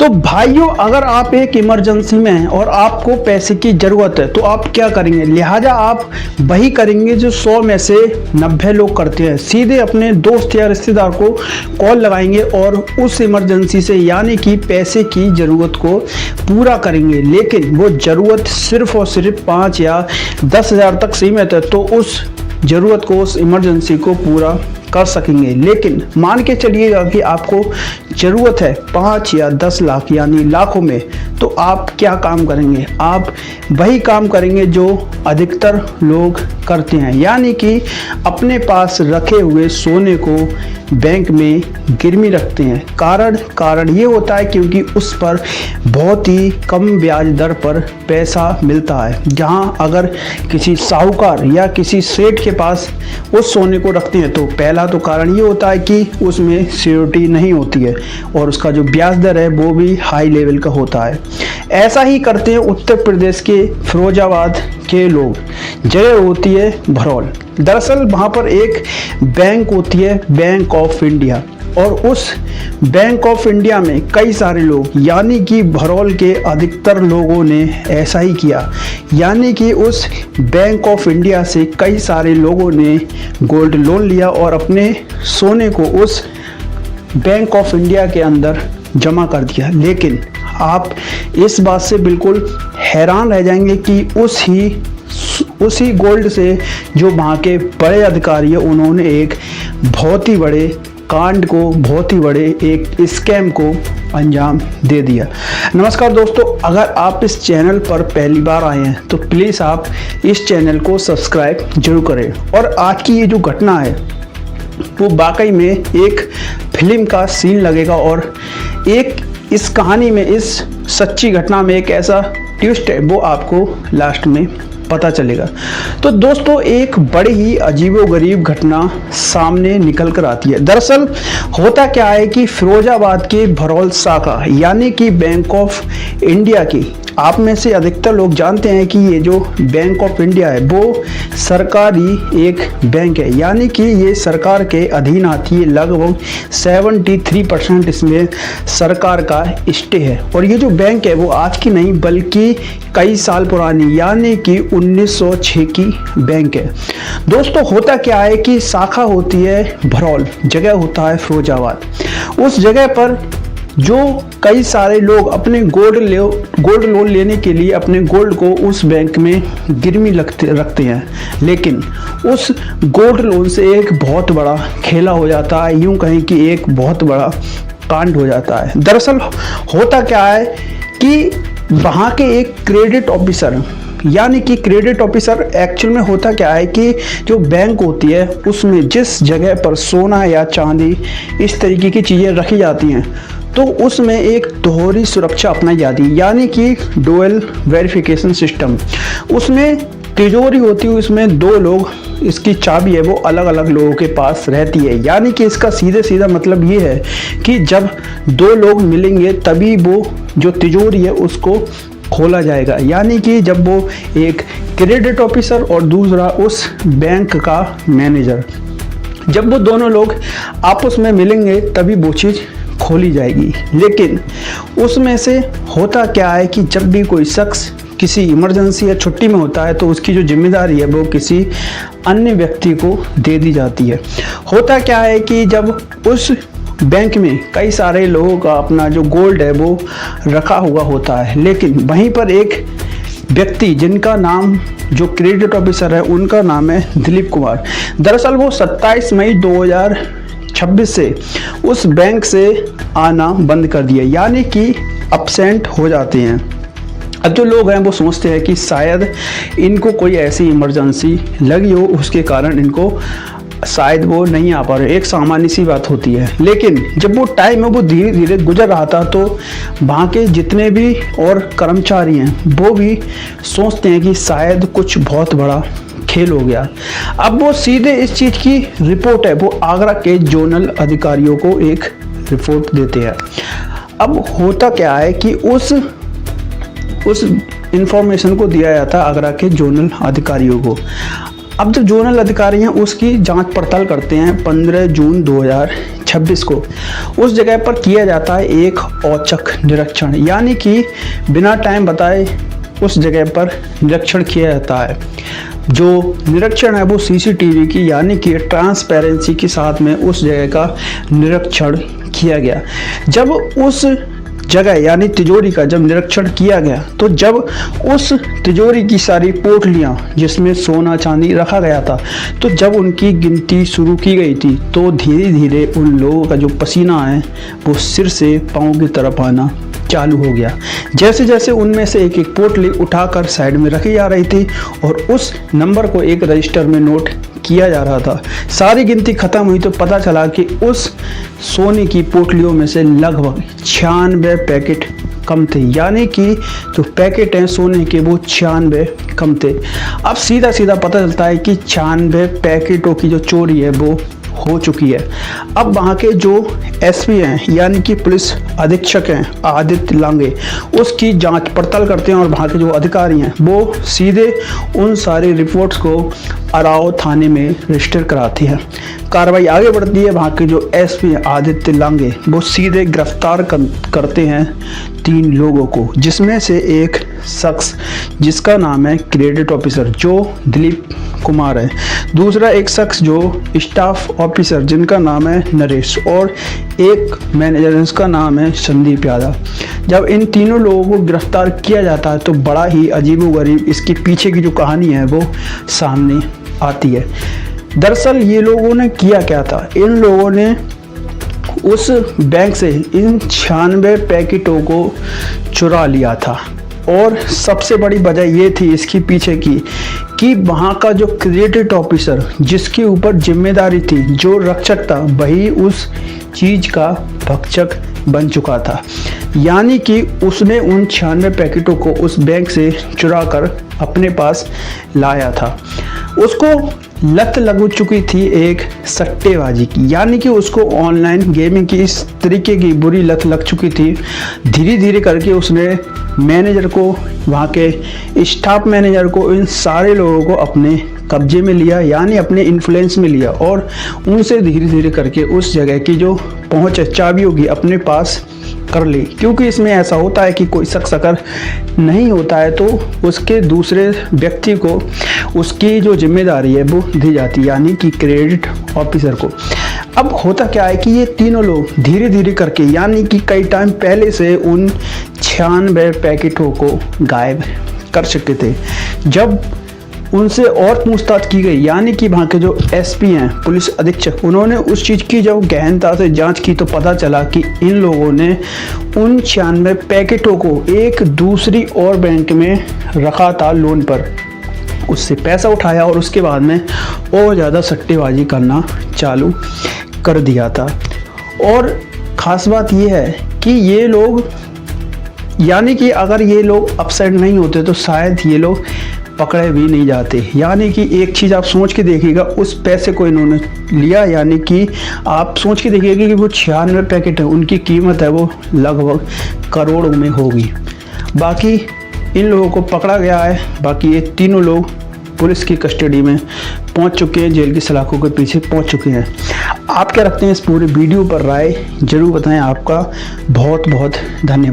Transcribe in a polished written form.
तो भाइयों, अगर आप एक इमरजेंसी में हैं और आपको पैसे की ज़रूरत है तो आप क्या करेंगे? लिहाजा आप वही करेंगे जो 100 में से 90 लोग करते हैं। सीधे अपने दोस्त या रिश्तेदार को कॉल लगाएंगे और उस इमरजेंसी से यानी कि पैसे की ज़रूरत को पूरा करेंगे। लेकिन वो ज़रूरत सिर्फ और सिर्फ 5 या 10 हज़ार तक सीमित है, तो उस ज़रूरत को, उस इमरजेंसी को पूरा कर सकेंगे। लेकिन मान के चलिएगा कि आपको ज़रूरत है 5 या 10 लाख यानी लाखों में, तो आप क्या काम करेंगे? आप वही काम करेंगे जो अधिकतर लोग करते हैं, यानी कि अपने पास रखे हुए सोने को बैंक में गिरवी रखते हैं। कारण ये होता है क्योंकि उस पर बहुत ही कम ब्याज दर पर पैसा मिलता है। जहां अगर किसी साहूकार या किसी सेठ के पास उस सोने को रखते हैं तो पहला तो कारण ये होता है कि उसमें सिक्योरिटी नहीं होती है और उसका जो ब्याज दर है वो भी हाई लेवल का होता है। ऐसा ही करते हैं उत्तर प्रदेश के फिरोजाबाद के लोग। जगह होती है भरौल। दरअसल वहाँ पर एक बैंक होती है, बैंक ऑफ इंडिया, और उस बैंक ऑफ इंडिया में कई सारे लोग यानी कि भरौल के अधिकतर लोगों ने ऐसा ही किया। यानी कि उस बैंक ऑफ इंडिया से कई सारे लोगों ने गोल्ड लोन लिया और अपने सोने को उस बैंक ऑफ इंडिया के अंदर जमा कर दिया। लेकिन आप इस बात से बिल्कुल हैरान रह जाएंगे कि उसी गोल्ड से जो वहाँ के बड़े अधिकारी हैं उन्होंने एक बहुत ही बड़े कांड को, बहुत ही बड़े एक स्कैम को अंजाम दे दिया। नमस्कार दोस्तों, अगर आप इस चैनल पर पहली बार आए हैं तो प्लीज़ आप इस चैनल को सब्सक्राइब जरूर करें। और आज की ये जो घटना है वो वाकई में एक फिल्म का सीन लगेगा और एक इस कहानी में, इस सच्ची घटना में एक ऐसा ट्विस्ट है वो आपको लास्ट में पता चलेगा। तो दोस्तों, एक बड़ी ही अजीबोगरीब घटना सामने निकल कर आती है। दरअसल होता क्या है कि फिरोजाबाद के भरौल शाखा यानी कि बैंक ऑफ इंडिया की, आप में से अधिकतर लोग जानते हैं कि ये जो बैंक ऑफ इंडिया है वो सरकारी एक बैंक है, यानी कि ये सरकार के अधीन आती है। लगभग 73% इसमें सरकार का स्टे है। और ये जो बैंक है वो आज की नहीं बल्कि कई साल पुरानी यानी कि 1906 की बैंक है। दोस्तों, होता क्या है कि शाखा होती है भरौल, जगह होता है फिरोजाबाद। उस जगह पर जो कई सारे लोग अपने गोल्ड लोन लेने के लिए अपने गोल्ड को उस बैंक में गिरवी रखते हैं। लेकिन उस गोल्ड लोन से एक बहुत बड़ा खेला हो जाता है, यूं कहें कि एक बहुत बड़ा कांड हो जाता है। दरअसल होता क्या है कि वहाँ के एक क्रेडिट ऑफिसर, यानी कि क्रेडिट ऑफिसर एक्चुअल में होता क्या है कि जो बैंक होती है उसमें जिस जगह पर सोना या चांदी इस तरीके की चीज़ें रखी जाती हैं तो उसमें एक दोहरी सुरक्षा अपनाई जाती है, यानी कि डुअल वेरिफिकेशन सिस्टम। उसमें तिजोरी होती है, उसमें 2 लोग, इसकी चाबी है वो अलग अलग लोगों के पास रहती है। यानी कि इसका सीधा मतलब ये है कि जब 2 लोग मिलेंगे तभी वो जो तिजोरी है उसको खोला जाएगा। यानी कि जब वो एक क्रेडिट ऑफिसर और दूसरा उस बैंक का मैनेजर, जब वो दोनों लोग आपस में मिलेंगे तभी वो चीज़ खोली जाएगी। लेकिन उसमें से होता क्या है कि जब भी कोई शख्स किसी इमरजेंसी या छुट्टी में होता है तो उसकी जो जिम्मेदारी है वो किसी अन्य व्यक्ति को दे दी जाती है। होता क्या है कि जब उस बैंक में कई सारे लोगों का अपना जो गोल्ड है वो रखा हुआ होता है, लेकिन वहीं पर एक व्यक्ति जिनका नाम, जो क्रेडिट ऑफिसर है उनका नाम है दिलीप कुमार। दरअसल वो 27 मई 2026 से उस बैंक से आना बंद कर दिया, यानी कि एब्सेंट हो जाते हैं। अब जो लोग हैं वो सोचते हैं कि शायद इनको कोई ऐसी इमरजेंसी लगी हो, उसके कारण इनको शायद वो नहीं आ पा रहे। एक सामान्य सी बात होती है। लेकिन जब वो टाइम है वो धीरे धीरे गुजर रहा था तो वहाँ के जितने भी और कर्मचारी हैं वो भी सोचते हैं कि शायद कुछ बहुत बड़ा खेल हो गया। अब वो सीधे इस चीज़ की रिपोर्ट है वो आगरा के जोनल अधिकारियों को एक रिपोर्ट देते हैं। अब होता क्या है कि उस इंफॉर्मेशन को दिया जाता है आगरा के जोनल अधिकारियों को। अब जो जोनल अधिकारी हैं उसकी जांच पड़ताल करते हैं 15 जून 2026 26 को उस जगह पर किया जाता है एक औचक निरीक्षण, यानी कि बिना टाइम बताए उस जगह पर निरीक्षण किया जाता है। जो निरीक्षण है वो सीसीटीवी की यानी कि ट्रांसपेरेंसी के साथ में उस जगह का निरीक्षण किया गया। जब उस जगह यानी तिजोरी का जब निरीक्षण किया गया तो जब उस तिजोरी की सारी पोटलियां जिसमें सोना चांदी रखा गया था तो जब उनकी गिनती शुरू की गई थी तो धीरे धीरे उन लोगों का जो पसीना है वो सिर से पाँव की तरफ आना चालू हो गया। जैसे जैसे उनमें से एक एक पोटली उठाकर साइड में रखी जा रही थी और उस नंबर को एक रजिस्टर में नोट किया जा रहा था। सारी गिनती खत्म हुई तो पता चला कि उस सोने की पोटलियों में से लगभग 96 पैकेट कम थे, यानी कि जो पैकेट हैं सोने के वो 96 कम थे। अब सीधा सीधा पता चलता है कि 96 पैकेटों की जो चोरी है वो हो चुकी है। अब वहाँ के जो एसपी हैं यानी कि पुलिस अधीक्षक हैं आदित्य लांगे, उसकी जांच पड़ताल करते हैं और वहाँ के जो अधिकारी हैं वो सीधे उन सारी रिपोर्ट्स को अराव थाने में रजिस्टर कराती है। कार्रवाई आगे बढ़ती है। वहाँ के जो एसपी हैं आदित्य लांगे वो सीधे गिरफ्तार करते हैं 3 लोगों को, जिसमें से एक शख्स जिसका नाम है क्रेडिट ऑफिसर जो दिलीप कुमार है, दूसरा एक शख्स जो स्टाफ ऑफिसर जिनका नाम है नरेश और एक मैनेजर जिसका नाम है संदीप यादव। जब इन तीनों लोगों को गिरफ्तार किया जाता है तो बड़ा ही अजीबोगरीब इसके पीछे की जो कहानी है वो सामने आती है। दरअसल ये लोगों ने किया क्या था, इन लोगों ने उस बैंक से इन 96 पैकेटों को चुरा लिया था और सबसे बड़ी वजह ये थी इसके पीछे की कि वहाँ का जो क्रेडिट ऑफिसर जिसके ऊपर जिम्मेदारी थी, जो रक्षक था, वही उस चीज़ का भक्षक बन चुका था। यानी कि उसने उन 96 पैकेटों को उस बैंक से चुरा कर अपने पास लाया था। उसको लत लग चुकी थी एक सट्टेबाजी की, यानी कि उसको ऑनलाइन गेमिंग की इस तरीके की बुरी लत लग चुकी थी। धीरे धीरे करके उसने मैनेजर को, वहाँ के स्टाफ मैनेजर को, इन सारे लोगों को अपने कब्जे में लिया यानी अपने इन्फ्लुएंस में लिया और उनसे धीरे धीरे करके उस जगह की जो पहुँच चाबी होगी अपने पास कर ली। क्योंकि इसमें ऐसा होता है कि कोई शख्स अगर नहीं होता है तो उसके दूसरे व्यक्ति को उसकी जो जिम्मेदारी है वो दी जाती है, यानी कि क्रेडिट ऑफिसर को। अब होता क्या है कि ये तीनों लोग धीरे धीरे करके यानी कि कई टाइम पहले से उन 96 पैकेटों को गायब कर चुके थे। जब उनसे और पूछताछ की गई यानी कि वहाँ के जो एसपी हैं पुलिस अधीक्षक, उन्होंने उस चीज़ की जब गहनता से जांच की तो पता चला कि इन लोगों ने उन 96 पैकेटों को एक दूसरी और बैंक में रखा था लोन पर, उससे पैसा उठाया और उसके बाद में और ज़्यादा सट्टेबाजी करना चालू कर दिया था। और ख़ास बात यह है कि ये लोग यानी कि अगर ये लोग अपसाइड नहीं होते तो शायद ये लोग पकड़े भी नहीं जाते। यानी कि एक चीज़ आप सोच के देखिएगा, उस पैसे को इन्होंने लिया यानी कि आप सोच के देखिएगा कि वो 96 पैकेट है, उनकी कीमत है वो लगभग करोड़ों में होगी। बाकी इन लोगों को पकड़ा गया है। बाकी ये तीनों लोग पुलिस की कस्टडी में पहुंच चुके हैं, जेल की सलाखों के पीछे पहुंच चुके हैं। आप क्या रखते हैं इस पूरे वीडियो पर राय ज़रूर बताएं। आपका बहुत बहुत धन्यवाद।